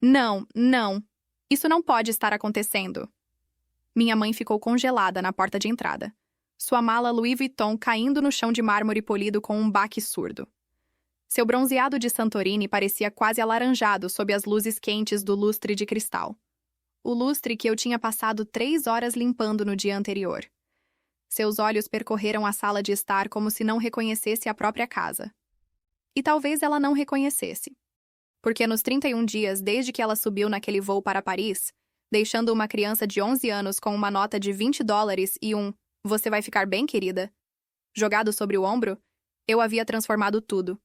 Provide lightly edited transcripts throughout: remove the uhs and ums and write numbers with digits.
Não, não. Isso não pode estar acontecendo. Minha mãe ficou congelada na porta de entrada. Sua mala Louis Vuitton caindo no chão de mármore polido com um baque surdo. Seu bronzeado de Santorini parecia quase alaranjado sob as luzes quentes do lustre de cristal. O lustre que eu tinha passado 3 horas limpando no dia anterior. Seus olhos percorreram a sala de estar como se não reconhecesse a própria casa. E talvez ela não reconhecesse. Porque nos 31 dias desde que ela subiu naquele voo para Paris, deixando uma criança de 11 anos com uma nota de $20 e um "Você vai ficar bem, querida?" jogado sobre o ombro, eu havia transformado tudo.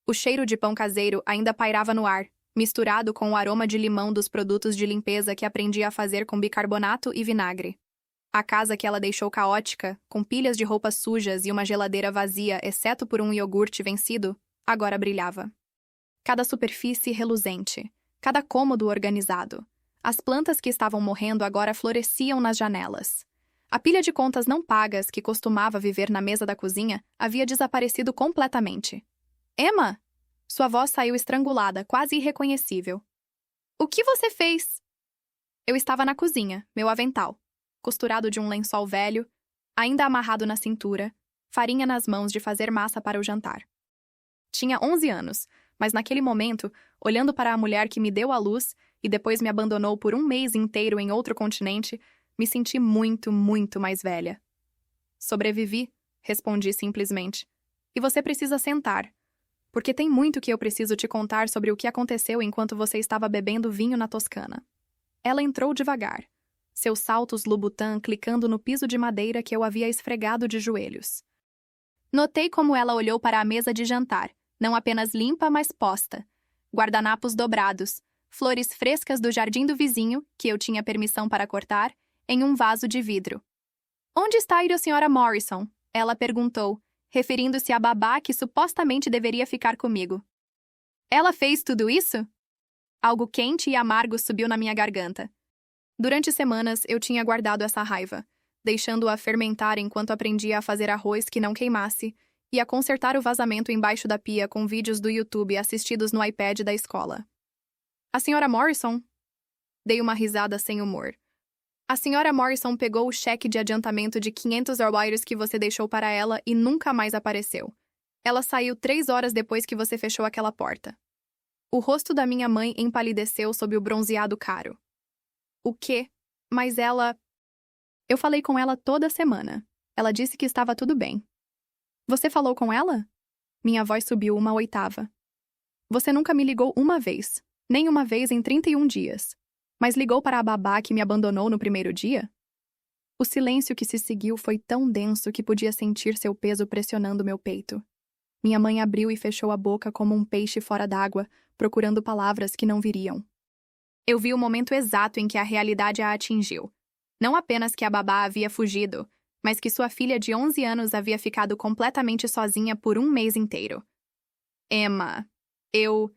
O cheiro de pão caseiro ainda pairava no ar, misturado com o aroma de limão dos produtos de limpeza que aprendi a fazer com bicarbonato e vinagre. A casa que ela deixou caótica, com pilhas de roupas sujas e uma geladeira vazia exceto por um iogurte vencido, agora brilhava. Cada superfície reluzente, cada cômodo organizado. As plantas que estavam morrendo agora floresciam nas janelas. A pilha de contas não pagas que costumava viver na mesa da cozinha havia desaparecido completamente. "Emma!" Sua voz saiu estrangulada, quase irreconhecível. "O que você fez?" Eu estava na cozinha, meu avental, costurado de um lençol velho, ainda amarrado na cintura, farinha nas mãos de fazer massa para o jantar. Tinha 11 anos, mas naquele momento, olhando para a mulher que me deu à luz e depois me abandonou por um mês inteiro em outro continente, me senti muito, muito mais velha. "Sobrevivi", respondi simplesmente. "E você precisa sentar, porque tem muito que eu preciso te contar sobre o que aconteceu enquanto você estava bebendo vinho na Toscana." Ela entrou devagar, seus saltos Louboutin clicando no piso de madeira que eu havia esfregado de joelhos. Notei como ela olhou para a mesa de jantar, não apenas limpa, mas posta. Guardanapos dobrados, flores frescas do jardim do vizinho, que eu tinha permissão para cortar, em um vaso de vidro. "Onde está a senhora Morrison?" ela perguntou, referindo-se à babá que supostamente deveria ficar comigo. "Ela fez tudo isso?" Algo quente e amargo subiu na minha garganta. Durante semanas eu tinha guardado essa raiva, deixando-a fermentar enquanto aprendia a fazer arroz que não queimasse e a consertar o vazamento embaixo da pia com vídeos do YouTube assistidos no iPad da escola. "A senhora Morrison?" Dei uma risada sem humor. "A senhora Morrison pegou o cheque de adiantamento de $500 que você deixou para ela e nunca mais apareceu. Ela saiu 3 horas depois que você fechou aquela porta." O rosto da minha mãe empalideceu sob o bronzeado caro. "O quê? Mas ela..." "Eu falei com ela toda semana. Ela disse que estava tudo bem." "Você falou com ela?" Minha voz subiu uma oitava. "Você nunca me ligou uma vez, nem uma vez em 31 dias. Mas ligou para a babá que me abandonou no primeiro dia?" O silêncio que se seguiu foi tão denso que podia sentir seu peso pressionando meu peito. Minha mãe abriu e fechou a boca como um peixe fora d'água, procurando palavras que não viriam. Eu vi o momento exato em que a realidade a atingiu. Não apenas que a babá havia fugido, mas que sua filha de 11 anos havia ficado completamente sozinha por um mês inteiro. "Emma, eu..."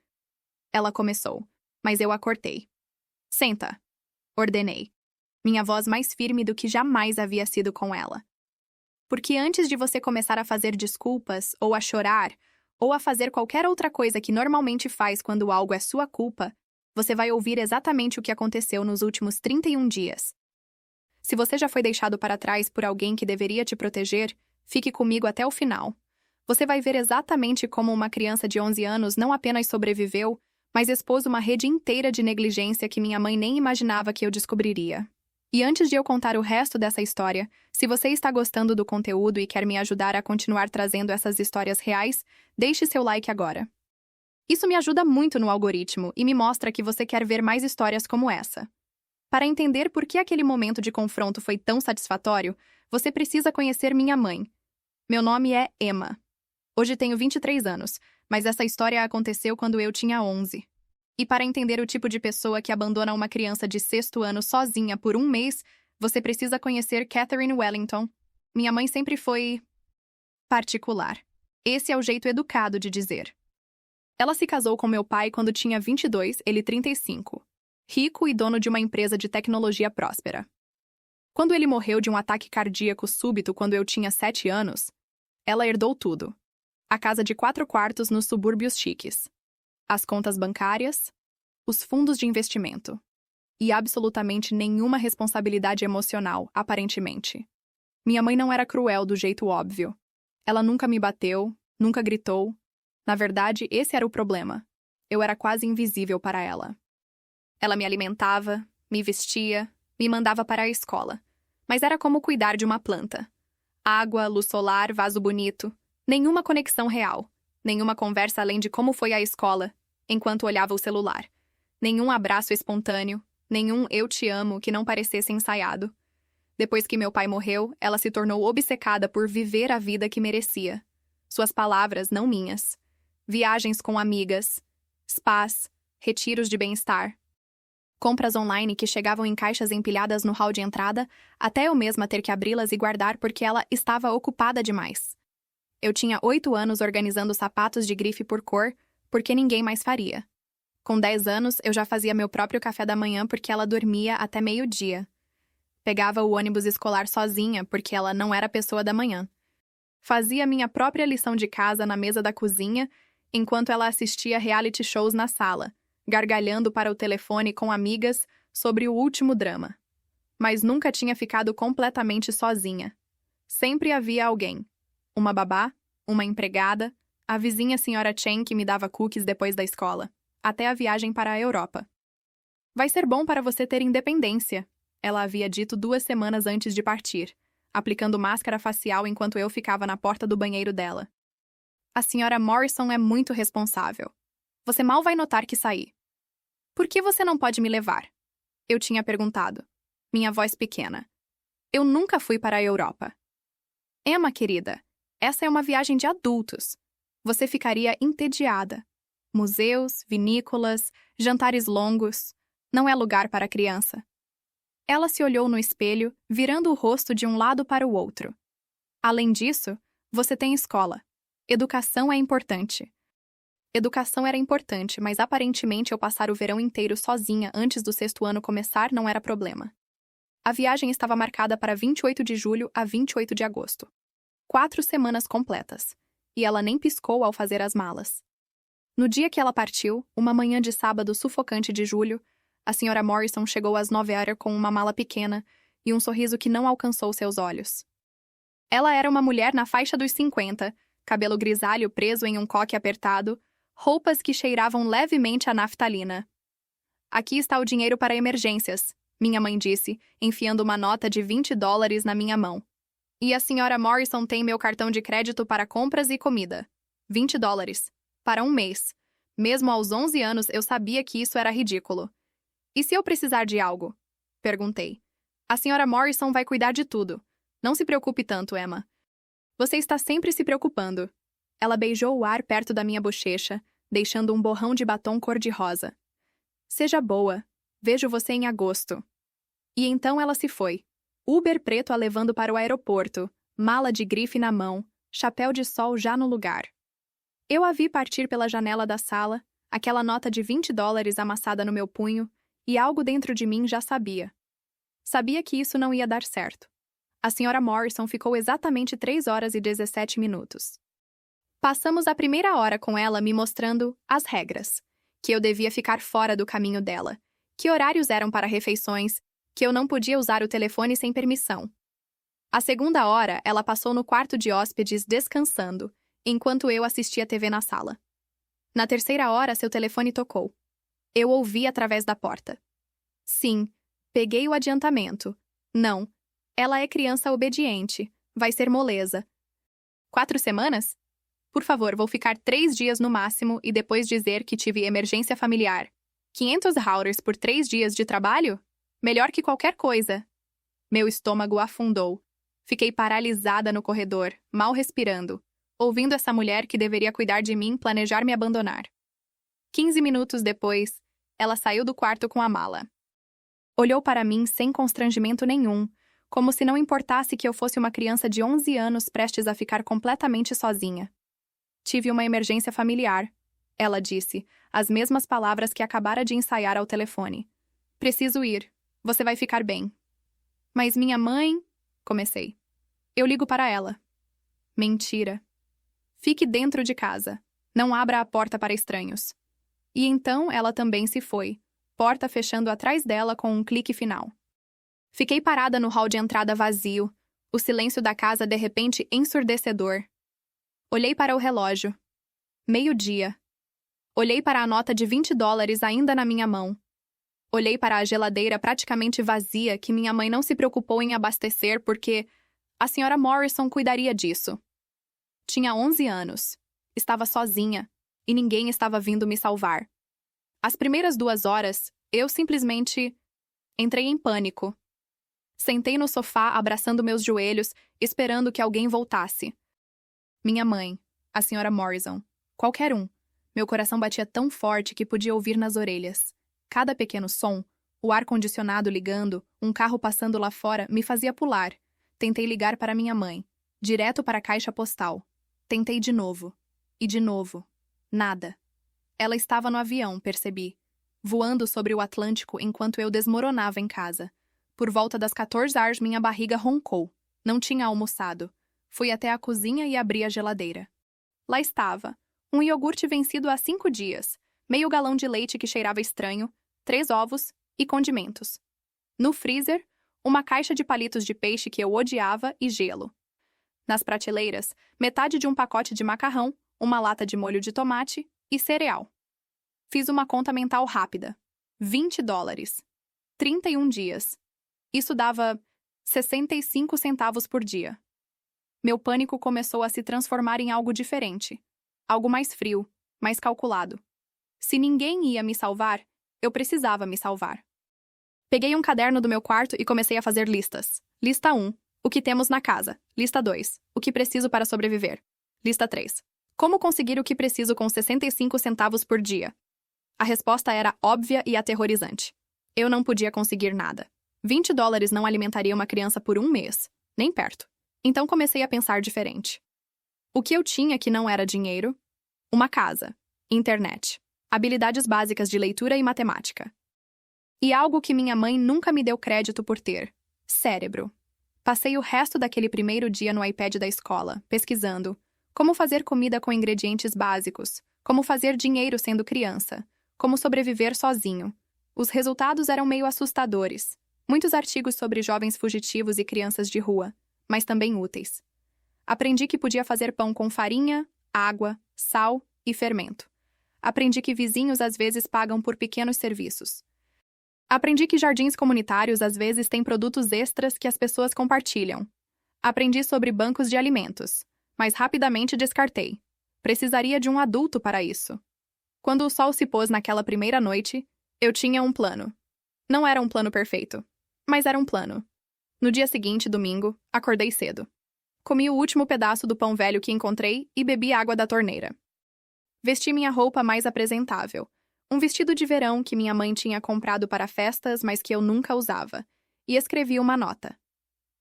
Ela começou, mas eu a cortei. "Senta", ordenei, minha voz mais firme do que jamais havia sido com ela. "Porque antes de você começar a fazer desculpas, ou a chorar, ou a fazer qualquer outra coisa que normalmente faz quando algo é sua culpa, você vai ouvir exatamente o que aconteceu nos últimos 31 dias. Se você já foi deixado para trás por alguém que deveria te proteger, fique comigo até o final. Você vai ver exatamente como uma criança de 11 anos não apenas sobreviveu, mas expôs uma rede inteira de negligência que minha mãe nem imaginava que eu descobriria. E antes de eu contar o resto dessa história, se você está gostando do conteúdo e quer me ajudar a continuar trazendo essas histórias reais, deixe seu like agora. Isso me ajuda muito no algoritmo e me mostra que você quer ver mais histórias como essa. Para entender por que aquele momento de confronto foi tão satisfatório, você precisa conhecer minha mãe. Meu nome é Emma. Hoje tenho 23 anos, mas essa história aconteceu quando eu tinha 11. E para entender o tipo de pessoa que abandona uma criança de 6º ano sozinha por um mês, você precisa conhecer Catherine Wellington. Minha mãe sempre foi... particular. Esse é o jeito educado de dizer. Ela se casou com meu pai quando tinha 22, ele 35. Rico e dono de uma empresa de tecnologia próspera. Quando ele morreu de um ataque cardíaco súbito quando eu tinha 7 anos, ela herdou tudo. A casa de 4 quartos nos subúrbios chiques. As contas bancárias, os fundos de investimento. E absolutamente nenhuma responsabilidade emocional, aparentemente. Minha mãe não era cruel do jeito óbvio. Ela nunca me bateu, nunca gritou. Na verdade, esse era o problema. Eu era quase invisível para ela. Ela me alimentava, me vestia, me mandava para a escola. Mas era como cuidar de uma planta. Água, luz solar, vaso bonito. Nenhuma conexão real. Nenhuma conversa além de como foi a escola, enquanto olhava o celular. Nenhum abraço espontâneo. Nenhum eu te amo que não parecesse ensaiado. Depois que meu pai morreu, ela se tornou obcecada por viver a vida que merecia. Suas palavras, não minhas. Viagens com amigas, spas, retiros de bem-estar. Compras online que chegavam em caixas empilhadas no hall de entrada, até eu mesma ter que abri-las e guardar porque ela estava ocupada demais. Eu tinha 8 anos organizando sapatos de grife por cor, porque ninguém mais faria. Com 10 anos, eu já fazia meu próprio café da manhã porque ela dormia até meio-dia. Pegava o ônibus escolar sozinha porque ela não era pessoa da manhã. Fazia minha própria lição de casa na mesa da cozinha, enquanto ela assistia reality shows na sala, gargalhando para o telefone com amigas sobre o último drama. Mas nunca tinha ficado completamente sozinha. Sempre havia alguém. Uma babá, uma empregada, a vizinha Sra. Chen que me dava cookies depois da escola, até a viagem para a Europa. Vai ser bom para você ter independência, ela havia dito 2 semanas antes de partir, aplicando máscara facial enquanto eu ficava na porta do banheiro dela. A Sra. Morrison é muito responsável. Você mal vai notar que saí. Por que você não pode me levar? Eu tinha perguntado. Minha voz pequena. Eu nunca fui para a Europa. Emma, querida, essa é uma viagem de adultos. Você ficaria entediada. Museus, vinícolas, jantares longos. Não é lugar para criança. Ela se olhou no espelho, virando o rosto de um lado para o outro. Além disso, você tem escola. Educação é importante. Educação era importante, mas aparentemente eu passar o verão inteiro sozinha antes do 6º ano começar não era problema. A viagem estava marcada para 28 de julho a 28 de agosto. 4 semanas completas. E ela nem piscou ao fazer as malas. No dia que ela partiu, uma manhã de sábado sufocante de julho, a Sra. Morrison chegou às 9h com uma mala pequena e um sorriso que não alcançou seus olhos. Ela era uma mulher na faixa dos 50, cabelo grisalho preso em um coque apertado, roupas que cheiravam levemente a naftalina. Aqui está o dinheiro para emergências, minha mãe disse, enfiando uma nota de $20 na minha mão. E a Sra. Morrison tem meu cartão de crédito para compras e comida. $20. Para um mês. Mesmo aos 11 anos, eu sabia que isso era ridículo. E se eu precisar de algo? Perguntei. A Sra. Morrison vai cuidar de tudo. Não se preocupe tanto, Emma. Você está sempre se preocupando. Ela beijou o ar perto da minha bochecha, deixando um borrão de batom cor-de-rosa. Seja boa. Vejo você em agosto. E então ela se foi. Uber preto a levando para o aeroporto, mala de grife na mão, chapéu de sol já no lugar. Eu a vi partir pela janela da sala, aquela nota de $20 amassada no meu punho, e algo dentro de mim já sabia. Sabia que isso não ia dar certo. A Sra. Morrison ficou exatamente 3 horas e 17 minutos. Passamos a primeira hora com ela me mostrando as regras, que eu devia ficar fora do caminho dela, que horários eram para refeições, que eu não podia usar o telefone sem permissão. A segunda hora, ela passou no quarto de hóspedes descansando, enquanto eu assistia TV na sala. Na terceira hora, seu telefone tocou. Eu ouvi através da porta. Sim, peguei o adiantamento. Não, ela é criança obediente. Vai ser moleza. 4 semanas? Por favor, vou ficar 3 dias no máximo e depois dizer que tive emergência familiar. $500 por 3 dias de trabalho? Melhor que qualquer coisa. Meu estômago afundou. Fiquei paralisada no corredor, mal respirando, ouvindo essa mulher que deveria cuidar de mim planejar me abandonar. 15 minutos depois, ela saiu do quarto com a mala. Olhou para mim sem constrangimento nenhum, como se não importasse que eu fosse uma criança de 11 anos prestes a ficar completamente sozinha. Tive uma emergência familiar, ela disse, as mesmas palavras que acabara de ensaiar ao telefone. Preciso ir. Você vai ficar bem. Mas minha mãe... Comecei. Eu ligo para ela. Mentira. Fique dentro de casa. Não abra a porta para estranhos. E então ela também se foi, porta fechando atrás dela com um clique final. Fiquei parada no hall de entrada vazio, o silêncio da casa de repente ensurdecedor. Olhei para o relógio. 12:00. Olhei para a nota de $20 ainda na minha mão. Olhei para a geladeira praticamente vazia que minha mãe não se preocupou em abastecer porque a senhora Morrison cuidaria disso. Tinha 11 anos. Estava sozinha e ninguém estava vindo me salvar. As primeiras 2 horas, eu simplesmente entrei em pânico. Sentei no sofá abraçando meus joelhos, esperando que alguém voltasse. Minha mãe, a senhora Morrison, qualquer um. Meu coração batia tão forte que podia ouvir nas orelhas. Cada pequeno som, o ar-condicionado ligando, um carro passando lá fora, me fazia pular. Tentei ligar para minha mãe, direto para a caixa postal. Tentei de novo. E de novo. Nada. Ela estava no avião, percebi, voando sobre o Atlântico enquanto eu desmoronava em casa. Por volta das 14 horas, minha barriga roncou. Não tinha almoçado. Fui até a cozinha e abri a geladeira. Lá estava. Um iogurte vencido há 5 dias, meio galão de leite que cheirava estranho, 3 ovos e condimentos. No freezer, uma caixa de palitos de peixe que eu odiava e gelo. Nas prateleiras, metade de um pacote de macarrão, uma lata de molho de tomate e cereal. Fiz uma conta mental rápida. $20. 31 dias. Isso dava 65 centavos por dia. Meu pânico começou a se transformar em algo diferente. Algo mais frio, mais calculado. Se ninguém ia me salvar, eu precisava me salvar. Peguei um caderno do meu quarto e comecei a fazer listas. Lista 1. O que temos na casa. Lista 2. O que preciso para sobreviver. Lista 3. Como conseguir o que preciso com 65 centavos por dia? A resposta era óbvia e aterrorizante. Eu não podia conseguir nada. $20 não alimentaria uma criança por 1 mês. Nem perto. Então comecei a pensar diferente. O que eu tinha que não era dinheiro? Uma casa, internet, habilidades básicas de leitura e matemática. E algo que minha mãe nunca me deu crédito por ter: cérebro. Passei o resto daquele primeiro dia no iPad da escola, pesquisando como fazer comida com ingredientes básicos, como fazer dinheiro sendo criança, como sobreviver sozinho. Os resultados eram meio assustadores. Muitos artigos sobre jovens fugitivos e crianças de rua, mas também úteis. Aprendi que podia fazer pão com farinha, água, sal e fermento. Aprendi que vizinhos às vezes pagam por pequenos serviços. Aprendi que jardins comunitários às vezes têm produtos extras que as pessoas compartilham. Aprendi sobre bancos de alimentos, mas rapidamente descartei. Precisaria de um adulto para isso. Quando o sol se pôs naquela primeira noite, eu tinha um plano. Não era um plano perfeito, mas era um plano. No dia seguinte, domingo, acordei cedo. Comi o último pedaço do pão velho que encontrei e bebi água da torneira. Vesti minha roupa mais apresentável. Um vestido de verão que minha mãe tinha comprado para festas, mas que eu nunca usava. E escrevi uma nota.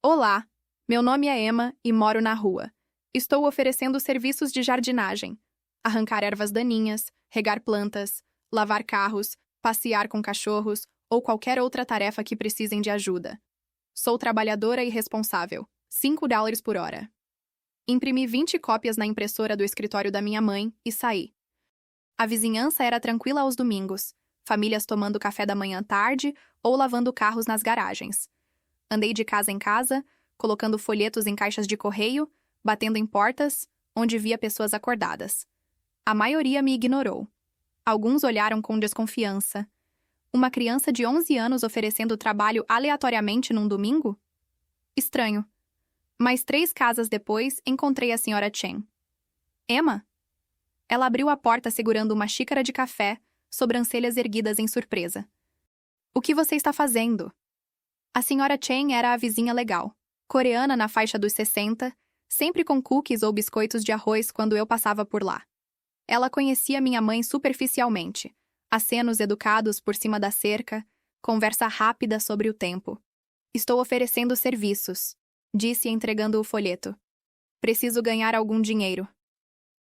Olá, meu nome é Emma e moro na rua. Estou oferecendo serviços de jardinagem. Arrancar ervas daninhas, regar plantas, lavar carros, passear com cachorros ou qualquer outra tarefa que precisem de ajuda. Sou trabalhadora e responsável. $5 por hora. Imprimi 20 cópias na impressora do escritório da minha mãe e saí. A vizinhança era tranquila aos domingos, famílias tomando café da manhã tarde ou lavando carros nas garagens. Andei de casa em casa, colocando folhetos em caixas de correio, batendo em portas, onde via pessoas acordadas. A maioria me ignorou. Alguns olharam com desconfiança. Uma criança de 11 anos oferecendo trabalho aleatoriamente num domingo? Estranho. Mas 3 casas depois, encontrei a senhora Chen. Emma? Ela abriu a porta segurando uma xícara de café, sobrancelhas erguidas em surpresa. O que você está fazendo? A senhora Chen era a vizinha legal, coreana na faixa dos 60, sempre com cookies ou biscoitos de arroz quando eu passava por lá. Ela conhecia minha mãe superficialmente, acenos educados por cima da cerca, conversa rápida sobre o tempo. Estou oferecendo serviços, disse entregando o folheto. Preciso ganhar algum dinheiro.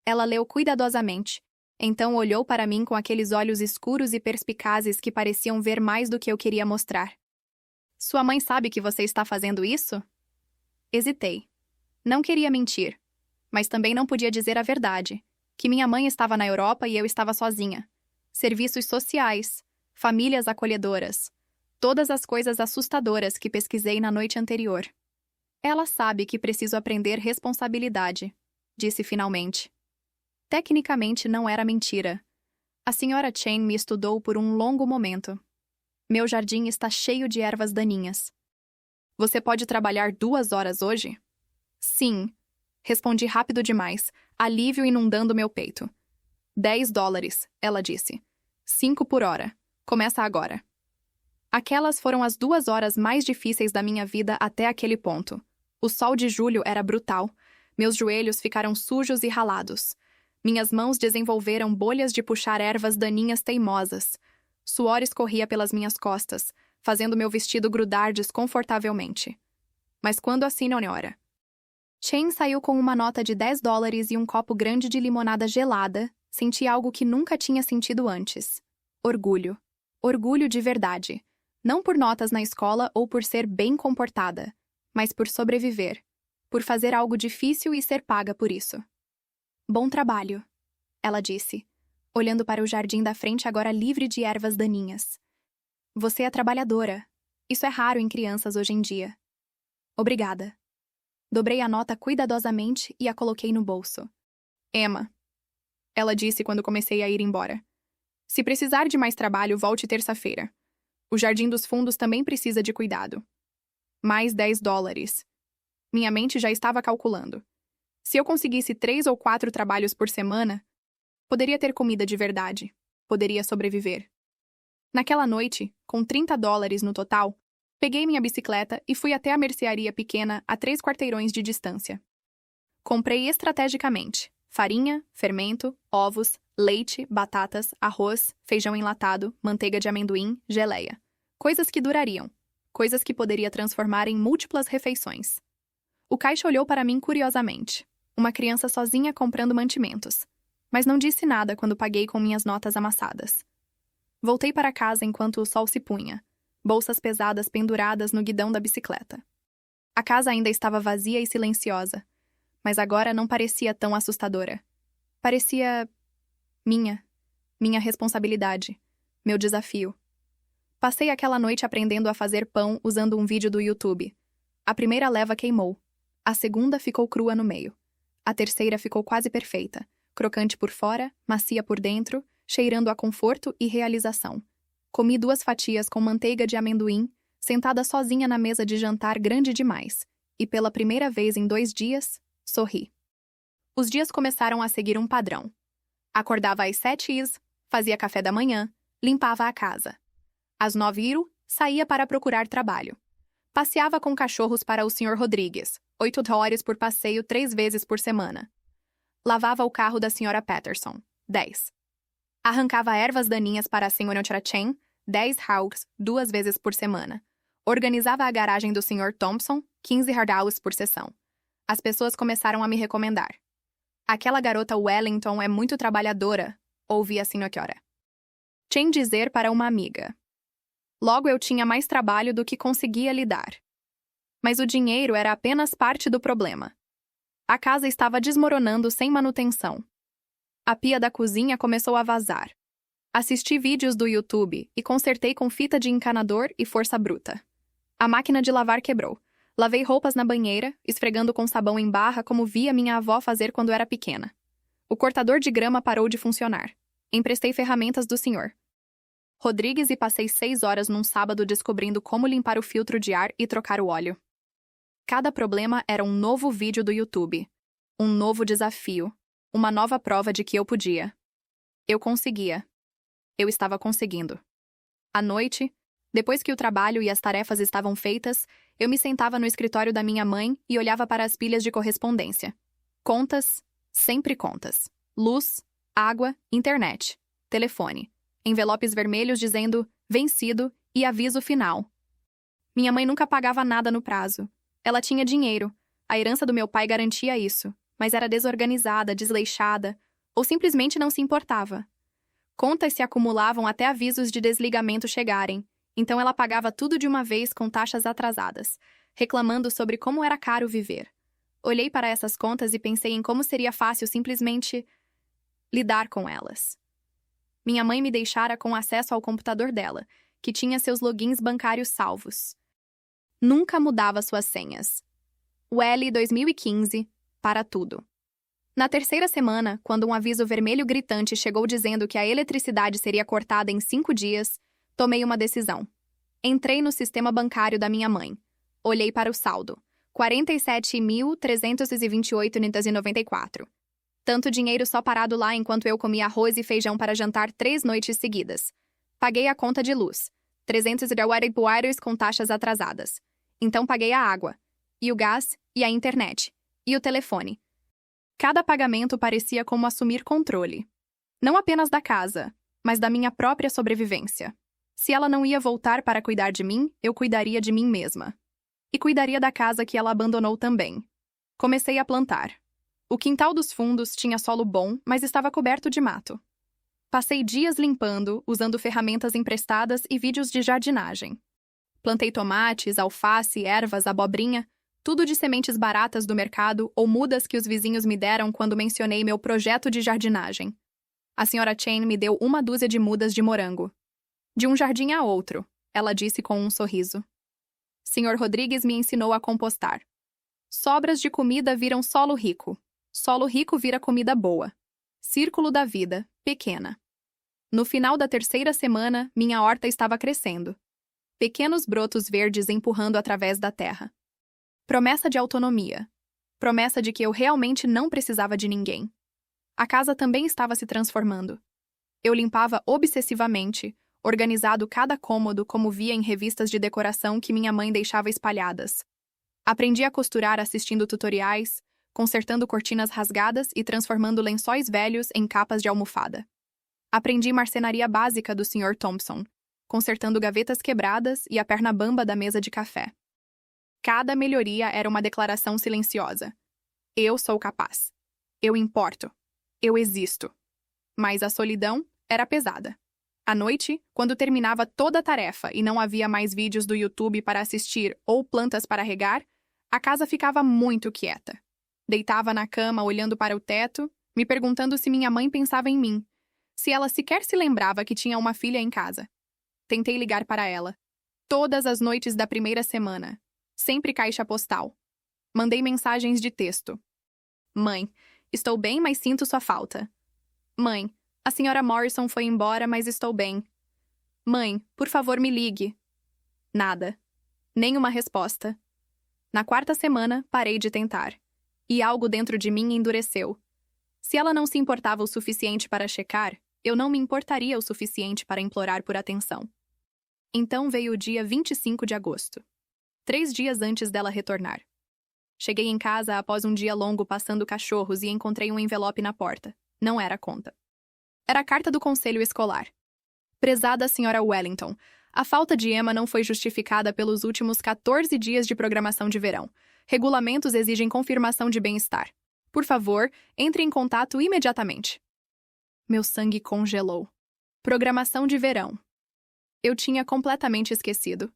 Ela leu cuidadosamente, então olhou para mim com aqueles olhos escuros e perspicazes que pareciam ver mais do que eu queria mostrar. Sua mãe sabe que você está fazendo isso? Hesitei. Não queria mentir, mas também não podia dizer a verdade, que minha mãe estava na Europa e eu estava sozinha. serviços sociais, famílias acolhedoras, todas as coisas assustadoras que pesquisei na noite anterior. Ela sabe que preciso aprender responsabilidade, disse finalmente. Tecnicamente não era mentira. A senhora Chen me estudou por um longo momento. Meu jardim está cheio de ervas daninhas. Você pode trabalhar 2 horas hoje? Sim. Respondi rápido demais, alívio inundando meu peito. $10, ela disse. 5 por hora. Começa agora. Aquelas foram as 2 horas mais difíceis da minha vida até aquele ponto. O sol de julho era brutal. Meus joelhos ficaram sujos e ralados. Minhas mãos desenvolveram bolhas de puxar ervas daninhas teimosas. Suor escorria pelas minhas costas, fazendo meu vestido grudar desconfortavelmente. Mas quando a senhora Chen saiu com uma nota de $10 e um copo grande de limonada gelada, senti algo que nunca tinha sentido antes. Orgulho. Orgulho de verdade. Não por notas na escola ou por ser bem comportada, mas por sobreviver. Por fazer algo difícil e ser paga por isso. Bom trabalho, ela disse, olhando para o jardim da frente agora livre de ervas daninhas. Você é trabalhadora. Isso é raro em crianças hoje em dia. Obrigada. Dobrei a nota cuidadosamente e a coloquei no bolso. Emma, ela disse quando comecei a ir embora. Se precisar de mais trabalho, volte terça-feira. O Jardim dos Fundos também precisa de cuidado. Mais $10. Minha mente já estava calculando. Se eu conseguisse 3 ou 4 trabalhos por semana, poderia ter comida de verdade. Poderia sobreviver. Naquela noite, com $30 no total, peguei minha bicicleta e fui até a mercearia pequena a 3 quarteirões de distância. Comprei estrategicamente farinha, fermento, ovos, leite, batatas, arroz, feijão enlatado, manteiga de amendoim, geleia. Coisas que durariam. Coisas que poderia transformar em múltiplas refeições. O caixa olhou para mim curiosamente. Uma criança sozinha comprando mantimentos. Mas não disse nada quando paguei com minhas notas amassadas. Voltei para casa enquanto o sol se punha, bolsas pesadas penduradas no guidão da bicicleta. A casa ainda estava vazia e silenciosa, mas agora não parecia tão assustadora. Parecia minha responsabilidade, meu desafio. Passei aquela noite aprendendo a fazer pão usando um vídeo do YouTube. A primeira leva queimou. A segunda ficou crua no meio. A terceira ficou quase perfeita, crocante por fora, macia por dentro, cheirando a conforto e realização. Comi 2 fatias com manteiga de amendoim, sentada sozinha na mesa de jantar grande demais, e pela primeira vez em 2 dias, sorri. Os dias começaram a seguir um padrão. Acordava às 7h, fazia café da manhã, limpava a casa. Às 9h, saía para procurar trabalho. Passeava com cachorros para o Sr. Rodrigues, 8 horas por passeio 3 vezes por semana. Lavava o carro da Sra. Patterson, 10. Arrancava ervas daninhas para a Sra. Chen, 10 hours, 2 vezes por semana. Organizava a garagem do Sr. Thompson, 15 hours por sessão. As pessoas começaram a me recomendar. Aquela garota Wellington é muito trabalhadora, ouvi a Sra. Chen dizer para uma amiga. Logo eu tinha mais trabalho do que conseguia lidar. Mas o dinheiro era apenas parte do problema. A casa estava desmoronando sem manutenção. A pia da cozinha começou a vazar. Assisti vídeos do YouTube e consertei com fita de encanador e força bruta. A máquina de lavar quebrou. Lavei roupas na banheira, esfregando com sabão em barra como via minha avó fazer quando era pequena. O cortador de grama parou de funcionar. Emprestei ferramentas do senhor Rodrigues e passei 6 horas num sábado descobrindo como limpar o filtro de ar e trocar o óleo. Cada problema era um novo vídeo do YouTube. Um novo desafio. Uma nova prova de que eu podia. Eu conseguia. Eu estava conseguindo. À noite, depois que o trabalho e as tarefas estavam feitas, eu me sentava no escritório da minha mãe e olhava para as pilhas de correspondência. Contas, sempre contas. Luz, água, internet, telefone. Envelopes vermelhos dizendo vencido e aviso final. Minha mãe nunca pagava nada no prazo. Ela tinha dinheiro. A herança do meu pai garantia isso, mas era desorganizada, desleixada, ou simplesmente não se importava. Contas se acumulavam até avisos de desligamento chegarem, então ela pagava tudo de uma vez com taxas atrasadas, reclamando sobre como era caro viver. Olhei para essas contas e pensei em como seria fácil simplesmente lidar com elas. Minha mãe me deixara com acesso ao computador dela, que tinha seus logins bancários salvos. Nunca mudava suas senhas. Welly 2015, para tudo. Na terceira semana, quando um aviso vermelho gritante chegou dizendo que a eletricidade seria cortada em 5 dias, tomei uma decisão. Entrei no sistema bancário da minha mãe. Olhei para o saldo. 47.328,94. Tanto dinheiro só parado lá enquanto eu comia arroz e feijão para jantar 3 noites seguidas. Paguei a conta de luz. 300 reais com taxas atrasadas. Então paguei a água, e o gás, e a internet, e o telefone. Cada pagamento parecia como assumir controle. Não apenas da casa, mas da minha própria sobrevivência. Se ela não ia voltar para cuidar de mim, eu cuidaria de mim mesma. E cuidaria da casa que ela abandonou também. Comecei a plantar. O quintal dos fundos tinha solo bom, mas estava coberto de mato. Passei dias limpando, usando ferramentas emprestadas e vídeos de jardinagem. Plantei tomates, alface, ervas, abobrinha, tudo de sementes baratas do mercado ou mudas que os vizinhos me deram quando mencionei meu projeto de jardinagem. A senhora Chen me deu 1 dúzia de mudas de morango. De um jardim a outro, ela disse com um sorriso. Sr. Rodrigues me ensinou a compostar. Sobras de comida viram solo rico. Solo rico vira comida boa. Círculo da vida, pequena. No final da terceira semana, minha horta estava crescendo. Pequenos brotos verdes empurrando através da terra. Promessa de autonomia. Promessa de que eu realmente não precisava de ninguém. A casa também estava se transformando. Eu limpava obsessivamente, organizado cada cômodo como via em revistas de decoração que minha mãe deixava espalhadas. Aprendi a costurar assistindo tutoriais, consertando cortinas rasgadas e transformando lençóis velhos em capas de almofada. Aprendi marcenaria básica do Sr. Thompson, consertando gavetas quebradas e a perna bamba da mesa de café. Cada melhoria era uma declaração silenciosa. Eu sou capaz. Eu importo. Eu existo. Mas a solidão era pesada. À noite, quando terminava toda a tarefa e não havia mais vídeos do YouTube para assistir ou plantas para regar, a casa ficava muito quieta. Deitava na cama olhando para o teto, me perguntando se minha mãe pensava em mim, se ela sequer se lembrava que tinha uma filha em casa. Tentei ligar para ela. Todas as noites da primeira semana. Sempre caixa postal. Mandei mensagens de texto. Mãe, estou bem, mas sinto sua falta. Mãe, a senhora Morrison foi embora, mas estou bem. Mãe, por favor, me ligue. Nada. Nenhuma resposta. Na quarta semana, parei de tentar. E algo dentro de mim endureceu. Se ela não se importava o suficiente para checar, eu não me importaria o suficiente para implorar por atenção. Então veio o dia 25 de agosto. 3 dias antes dela retornar. Cheguei em casa após um dia longo passando cachorros e encontrei um envelope na porta. Não era conta. Era a carta do conselho escolar. Prezada Sra. Wellington, a falta de Emma não foi justificada pelos últimos 14 dias de programação de verão. Regulamentos exigem confirmação de bem-estar. Por favor, entre em contato imediatamente. Meu sangue congelou. Programação de verão. Eu tinha completamente esquecido.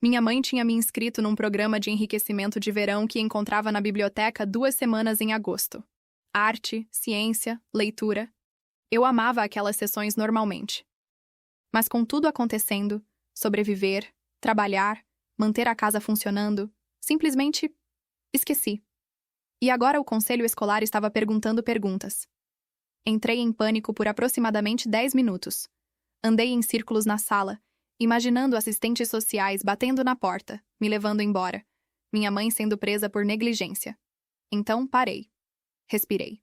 Minha mãe tinha me inscrito num programa de enriquecimento de verão que encontrava na biblioteca 2 semanas em agosto. Arte, ciência, leitura. Eu amava aquelas sessões normalmente. Mas com tudo acontecendo, sobreviver, trabalhar, manter a casa funcionando, simplesmente esqueci. E agora o conselho escolar estava perguntando perguntas. Entrei em pânico por aproximadamente 10 minutos. Andei em círculos na sala, imaginando assistentes sociais batendo na porta, me levando embora, minha mãe sendo presa por negligência. Então parei. Respirei.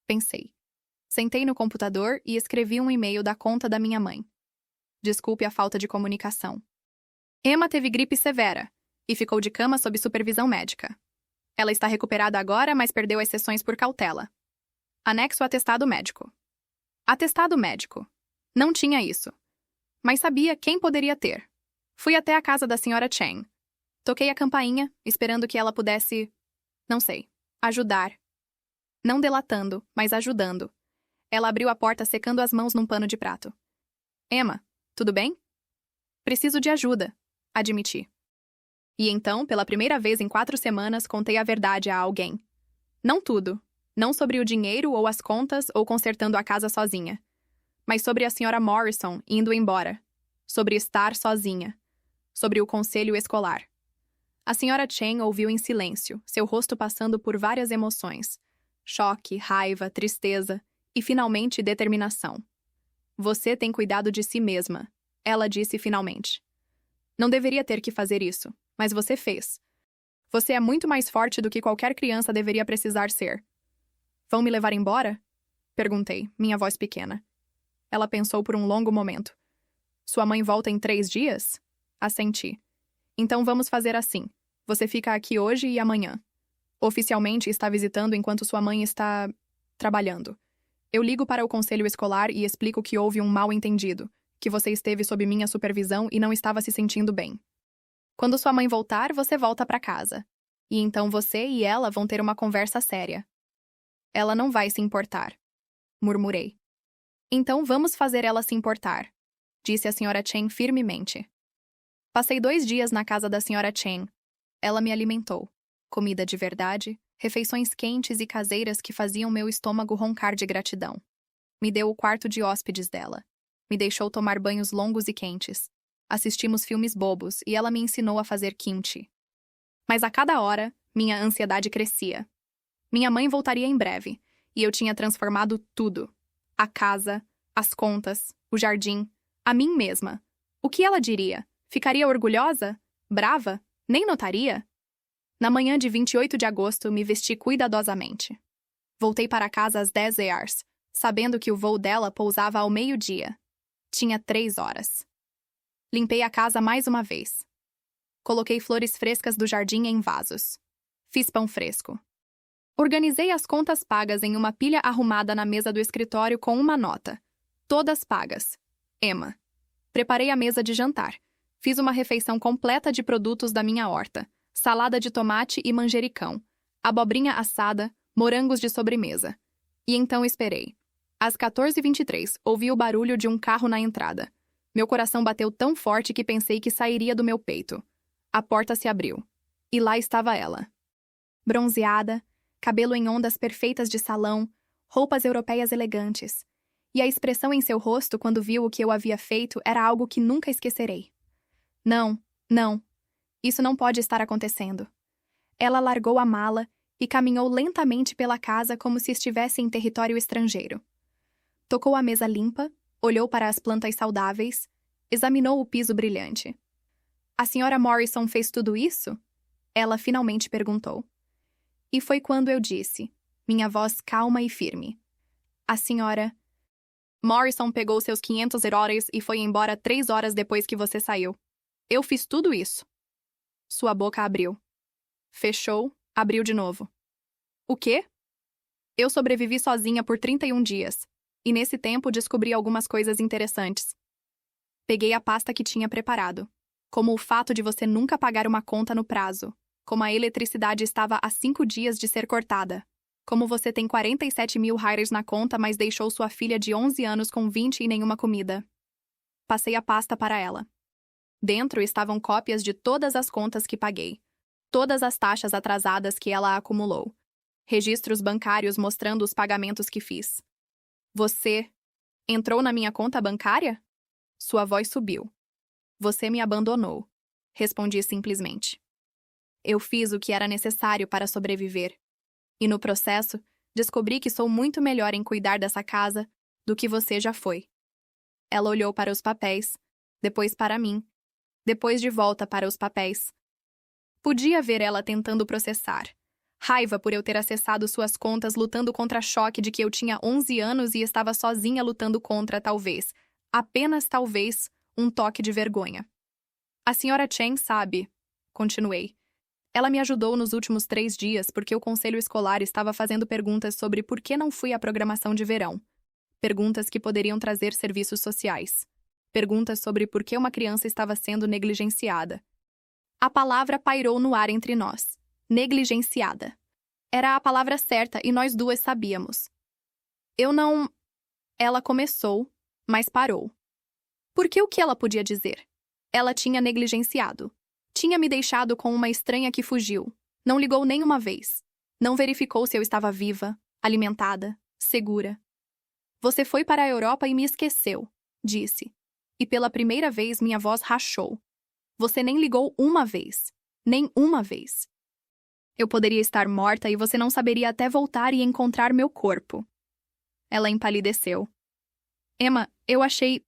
Pensei. Sentei no computador e escrevi um e-mail da conta da minha mãe. Desculpe a falta de comunicação. Emma teve gripe severa e ficou de cama sob supervisão médica. Ela está recuperada agora, mas perdeu as sessões por cautela. Anexo atestado médico. Atestado médico. Não tinha isso. Mas sabia quem poderia ter. Fui até a casa da senhora Chen. Toquei a campainha, esperando que ela pudesse, não sei, ajudar. Não delatando, mas ajudando. Ela abriu a porta secando as mãos num pano de prato. Emma, tudo bem? Preciso de ajuda, admiti. E então, pela primeira vez em 4 semanas, contei a verdade a alguém. Não tudo. Não sobre o dinheiro ou as contas ou consertando a casa sozinha. mas sobre a senhora Morrison indo embora, sobre estar sozinha, sobre o conselho escolar. A senhora Chen ouviu em silêncio, seu rosto passando por várias emoções: choque, raiva, tristeza e, finalmente, determinação. Você tem cuidado de si mesma, ela disse finalmente. Não deveria ter que fazer isso, mas você fez. Você é muito mais forte do que qualquer criança deveria precisar ser. Vão me levar embora? Perguntei, minha voz pequena. Ela pensou por um longo momento. Sua mãe volta em 3 dias? Assenti. Então vamos fazer assim. Você fica aqui hoje e amanhã. Oficialmente está visitando enquanto sua mãe está trabalhando. Eu ligo para o conselho escolar e explico que houve um mal-entendido, que você esteve sob minha supervisão e não estava se sentindo bem. Quando sua mãe voltar, você volta para casa. E então você e ela vão ter uma conversa séria. Ela não vai se importar, murmurei. Então vamos fazer ela se importar, disse a senhora Chen firmemente. Passei 2 dias na casa da senhora Chen. Ela me alimentou. Comida de verdade, refeições quentes e caseiras que faziam meu estômago roncar de gratidão. Me deu o quarto de hóspedes dela. Me deixou tomar banhos longos e quentes. Assistimos filmes bobos e ela me ensinou a fazer kimchi. Mas a cada hora, minha ansiedade crescia. Minha mãe voltaria em breve, e eu tinha transformado tudo. A casa, as contas, o jardim, a mim mesma. O que ela diria? Ficaria orgulhosa? Brava? Nem notaria? Na manhã de 28 de agosto, me vesti cuidadosamente. Voltei para casa às 10 horas, sabendo que o voo dela pousava ao meio-dia. Tinha 3 horas. Limpei a casa mais uma vez. Coloquei flores frescas do jardim em vasos. Fiz pão fresco. Organizei as contas pagas em uma pilha arrumada na mesa do escritório com uma nota. Todas pagas. Emma. Preparei a mesa de jantar. Fiz uma refeição completa de produtos da minha horta. Salada de tomate e manjericão. Abobrinha assada, morangos de sobremesa. E então esperei. Às 14h23, ouvi o barulho de um carro na entrada. Meu coração bateu tão forte que pensei que sairia do meu peito. A porta se abriu. E lá estava ela. Bronzeada, cabelo em ondas perfeitas de salão, roupas europeias elegantes. E a expressão em seu rosto quando viu o que eu havia feito era algo que nunca esquecerei. Não, não. Isso não pode estar acontecendo. Ela largou a mala e caminhou lentamente pela casa como se estivesse em território estrangeiro. Tocou a mesa limpa, olhou para as plantas saudáveis, examinou o piso brilhante. A senhora Morrison fez tudo isso? Ela finalmente perguntou. E foi quando eu disse, minha voz calma e firme. A senhora Morrison pegou seus $500 e foi embora 3 horas depois que você saiu. Eu fiz tudo isso. Sua boca abriu. Fechou, abriu de novo. O quê? Eu sobrevivi sozinha por 31 dias. E nesse tempo descobri algumas coisas interessantes. Peguei a pasta que tinha preparado. Como o fato de você nunca pagar uma conta no prazo. Como a eletricidade estava há 5 dias de ser cortada. Como você tem 47 mil reais na conta, mas deixou sua filha de 11 anos com 20 e nenhuma comida. Passei a pasta para ela. Dentro estavam cópias de todas as contas que paguei. Todas as taxas atrasadas que ela acumulou. Registros bancários mostrando os pagamentos que fiz. Você entrou na minha conta bancária? Sua voz subiu. Você me abandonou. Respondi simplesmente. Eu fiz o que era necessário para sobreviver. E no processo, descobri que sou muito melhor em cuidar dessa casa do que você já foi. Ela olhou para os papéis, depois para mim, depois de volta para os papéis. Podia ver ela tentando processar. Raiva por eu ter acessado suas contas lutando contra choque de que eu tinha 11 anos e estava sozinha lutando contra, talvez, apenas talvez, um toque de vergonha. A senhora Chen sabe, continuei. Ela me ajudou nos últimos 3 dias porque o conselho escolar estava fazendo perguntas sobre por que não fui à programação de verão. Perguntas que poderiam trazer serviços sociais. Perguntas sobre por que uma criança estava sendo negligenciada. A palavra pairou no ar entre nós. Negligenciada. Era a palavra certa e nós duas sabíamos. Eu não... Ela começou, mas parou. Porque o que ela podia dizer? Ela tinha negligenciado. Tinha me deixado com uma estranha que fugiu. Não ligou nenhuma vez. Não verificou se eu estava viva, alimentada, segura. Você foi para a Europa e me esqueceu, disse. E pela primeira vez minha voz rachou. Você nem ligou uma vez. Nem uma vez. Eu poderia estar morta e você não saberia até voltar e encontrar meu corpo. Ela empalideceu. Emma, eu achei...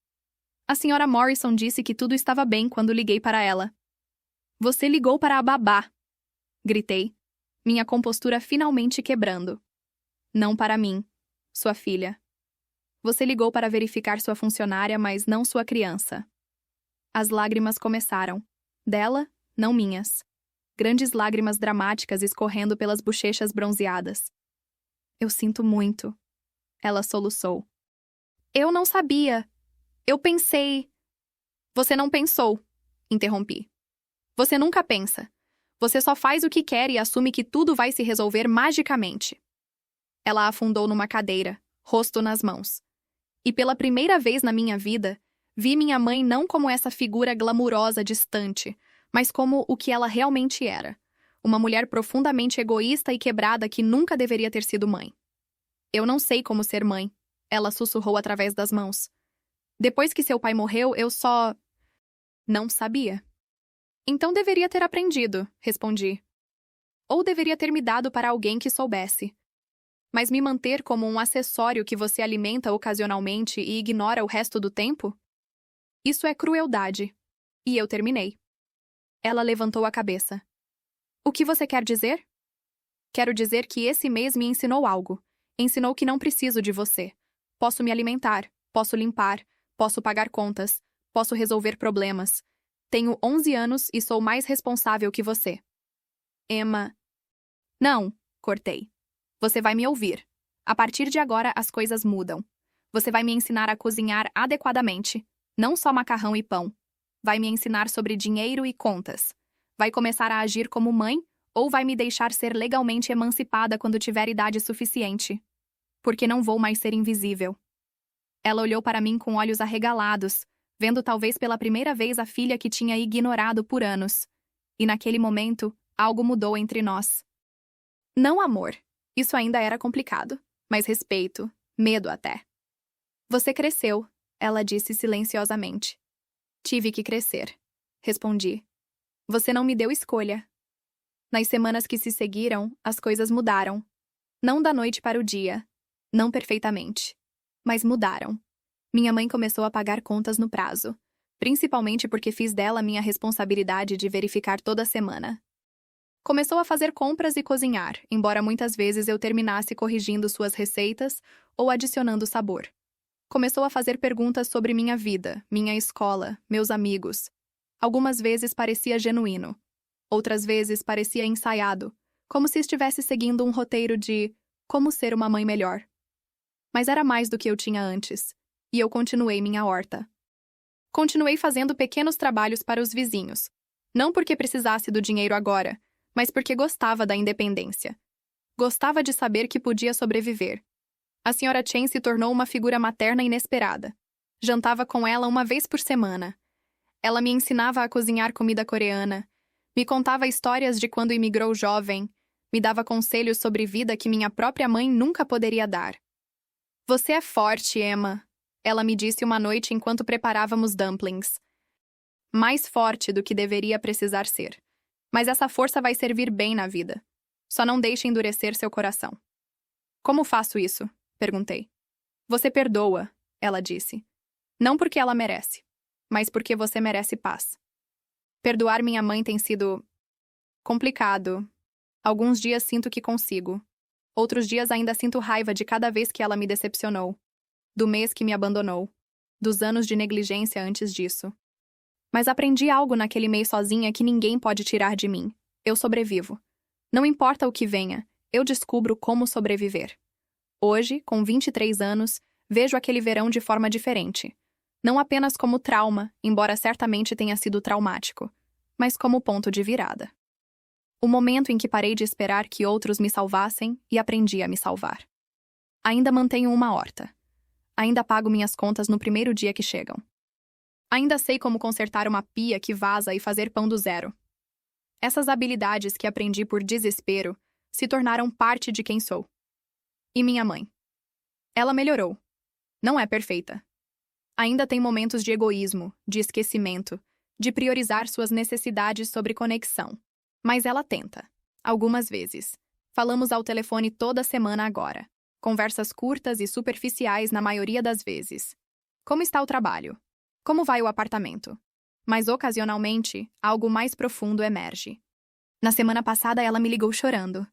A senhora Morrison disse que tudo estava bem quando liguei para ela. Você ligou para a babá. Gritei, minha compostura finalmente quebrando. Não para mim, sua filha. Você ligou para verificar sua funcionária, mas não sua criança. As lágrimas começaram. Dela, não minhas. Grandes lágrimas dramáticas escorrendo pelas bochechas bronzeadas. Eu sinto muito. Ela soluçou. Eu não sabia. Eu pensei... Você não pensou, interrompi. Você nunca pensa. Você só faz o que quer e assume que tudo vai se resolver magicamente. Ela afundou numa cadeira, rosto nas mãos. E pela primeira vez na minha vida, vi minha mãe não como essa figura glamurosa distante, mas como o que ela realmente era. Uma mulher profundamente egoísta e quebrada que nunca deveria ter sido mãe. Eu não sei como ser mãe, ela sussurrou através das mãos. Depois que seu pai morreu, eu só... não sabia. Então deveria ter aprendido, respondi. Ou deveria ter me dado para alguém que soubesse. Mas me manter como um acessório que você alimenta ocasionalmente e ignora o resto do tempo? Isso é crueldade. E eu terminei. Ela levantou a cabeça. O que você quer dizer? Quero dizer que esse mês me ensinou algo. Ensinou que não preciso de você. Posso me alimentar, posso limpar, posso pagar contas, posso resolver problemas. Tenho 11 anos e sou mais responsável que você. Emma... Não, cortei. Você vai me ouvir. A partir de agora, as coisas mudam. Você vai me ensinar a cozinhar adequadamente, não só macarrão e pão. Vai me ensinar sobre dinheiro e contas. Vai começar a agir como mãe ou vai me deixar ser legalmente emancipada quando tiver idade suficiente? Porque não vou mais ser invisível. Ela olhou para mim com olhos arregalados, vendo talvez pela primeira vez a filha que tinha ignorado por anos. E naquele momento, algo mudou entre nós. Não amor. Isso ainda era complicado, mas respeito, medo até. Você cresceu, ela disse silenciosamente. Tive que crescer, respondi. Você não me deu escolha. Nas semanas que se seguiram, as coisas mudaram. Não da noite para o dia, não perfeitamente, mas mudaram. Minha mãe começou a pagar contas no prazo, principalmente porque fiz dela minha responsabilidade de verificar toda semana. Começou a fazer compras e cozinhar, embora muitas vezes eu terminasse corrigindo suas receitas ou adicionando sabor. Começou a fazer perguntas sobre minha vida, minha escola, meus amigos. Algumas vezes parecia genuíno. Outras vezes parecia ensaiado, como se estivesse seguindo um roteiro de como ser uma mãe melhor. Mas era mais do que eu tinha antes, e eu continuei minha horta. Continuei fazendo pequenos trabalhos para os vizinhos, não porque precisasse do dinheiro agora, mas porque gostava da independência. Gostava de saber que podia sobreviver. A senhora Chen se tornou uma figura materna inesperada. Jantava com ela uma vez por semana. Ela me ensinava a cozinhar comida coreana, me contava histórias de quando imigrou jovem, me dava conselhos sobre vida que minha própria mãe nunca poderia dar. Você é forte, Emma, ela me disse uma noite enquanto preparávamos dumplings. Mais forte do que deveria precisar ser. Mas essa força vai servir bem na vida. Só não deixe endurecer seu coração. Como faço isso? Perguntei. Você perdoa, ela disse. Não porque ela merece, mas porque você merece paz. Perdoar minha mãe tem sido complicado. Alguns dias sinto que consigo. Outros dias ainda sinto raiva de cada vez que ela me decepcionou. Do mês que me abandonou. Dos anos de negligência antes disso. Mas aprendi algo naquele mês sozinha que ninguém pode tirar de mim. Eu sobrevivo. Não importa o que venha, eu descubro como sobreviver. Hoje, com 23 anos, vejo aquele verão de forma diferente. Não apenas como trauma, embora certamente tenha sido traumático, mas como ponto de virada. O momento em que parei de esperar que outros me salvassem e aprendi a me salvar. Ainda mantenho uma horta. Ainda pago minhas contas no primeiro dia que chegam. Ainda sei como consertar uma pia que vaza e fazer pão do zero. Essas habilidades que aprendi por desespero se tornaram parte de quem sou. E minha mãe. Ela melhorou. Não é perfeita. Ainda tem momentos de egoísmo, de esquecimento, de priorizar suas necessidades sobre conexão. Mas ela tenta. Algumas vezes. Falamos ao telefone toda semana agora. Conversas curtas e superficiais na maioria das vezes. Como está o trabalho? Como vai o apartamento? Mas ocasionalmente, algo mais profundo emerge. Na semana passada ela me ligou chorando.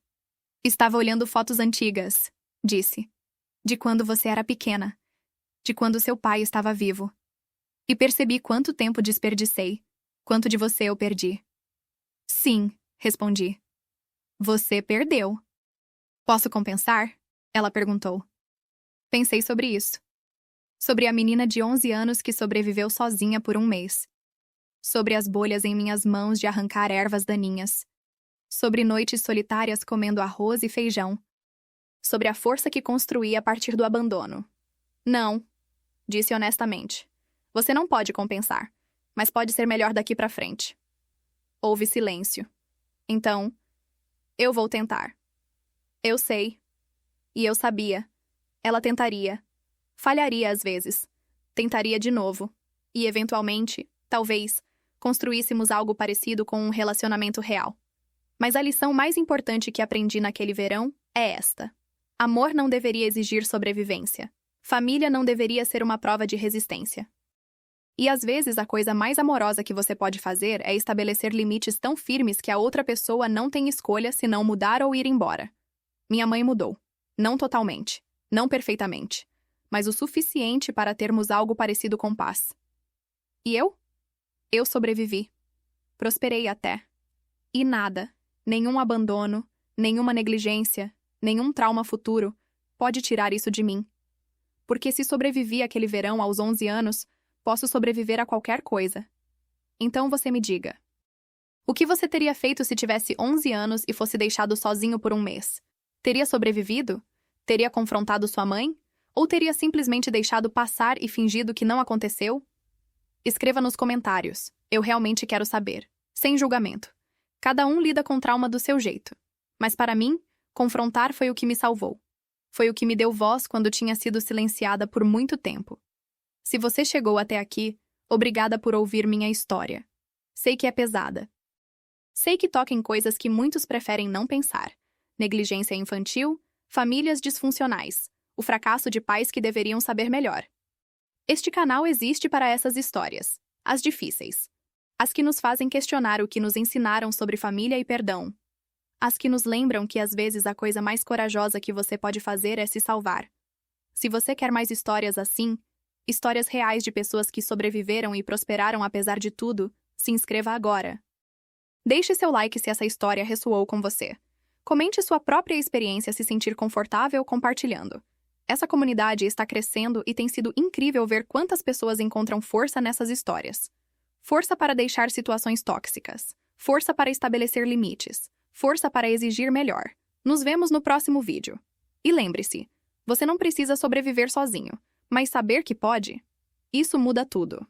Estava olhando fotos antigas, disse. De quando você era pequena. De quando seu pai estava vivo. E percebi quanto tempo desperdicei. Quanto de você eu perdi. Sim, respondi. Você perdeu. Posso compensar? Ela perguntou. Pensei sobre isso. Sobre a menina de 11 anos que sobreviveu sozinha por um mês. Sobre as bolhas em minhas mãos de arrancar ervas daninhas. Sobre noites solitárias comendo arroz e feijão. Sobre a força que construí a partir do abandono. Não, disse honestamente. Você não pode compensar, mas pode ser melhor daqui pra frente. Houve silêncio. Então, eu vou tentar. Eu sei. E eu sabia. Ela tentaria. Falharia às vezes. Tentaria de novo. E, eventualmente, talvez, construíssemos algo parecido com um relacionamento real. Mas a lição mais importante que aprendi naquele verão é esta. Amor não deveria exigir sobrevivência. Família não deveria ser uma prova de resistência. E às vezes a coisa mais amorosa que você pode fazer é estabelecer limites tão firmes que a outra pessoa não tem escolha senão mudar ou ir embora. Minha mãe mudou. Não totalmente, não perfeitamente, mas o suficiente para termos algo parecido com paz. E eu? Eu sobrevivi. Prosperei até. E nada, nenhum abandono, nenhuma negligência, nenhum trauma futuro pode tirar isso de mim. Porque se sobrevivi àquele verão aos 11 anos, posso sobreviver a qualquer coisa. Então você me diga. O que você teria feito se tivesse 11 anos e fosse deixado sozinho por um mês? Teria sobrevivido? Teria confrontado sua mãe? Ou teria simplesmente deixado passar e fingido que não aconteceu? Escreva nos comentários. Eu realmente quero saber. Sem julgamento. Cada um lida com trauma do seu jeito. Mas para mim, confrontar foi o que me salvou. Foi o que me deu voz quando tinha sido silenciada por muito tempo. Se você chegou até aqui, obrigada por ouvir minha história. Sei que é pesada. Sei que toca em coisas que muitos preferem não pensar. Negligência infantil, famílias disfuncionais, o fracasso de pais que deveriam saber melhor. Este canal existe para essas histórias, as difíceis. As que nos fazem questionar o que nos ensinaram sobre família e perdão. As que nos lembram que às vezes a coisa mais corajosa que você pode fazer é se salvar. Se você quer mais histórias assim, histórias reais de pessoas que sobreviveram e prosperaram apesar de tudo, se inscreva agora. Deixe seu like se essa história ressoou com você. Comente sua própria experiência se sentir confortável compartilhando. Essa comunidade está crescendo e tem sido incrível ver quantas pessoas encontram força nessas histórias. Força para deixar situações tóxicas. Força para estabelecer limites. Força para exigir melhor. Nos vemos no próximo vídeo. E lembre-se, você não precisa sobreviver sozinho, mas saber que pode, isso muda tudo.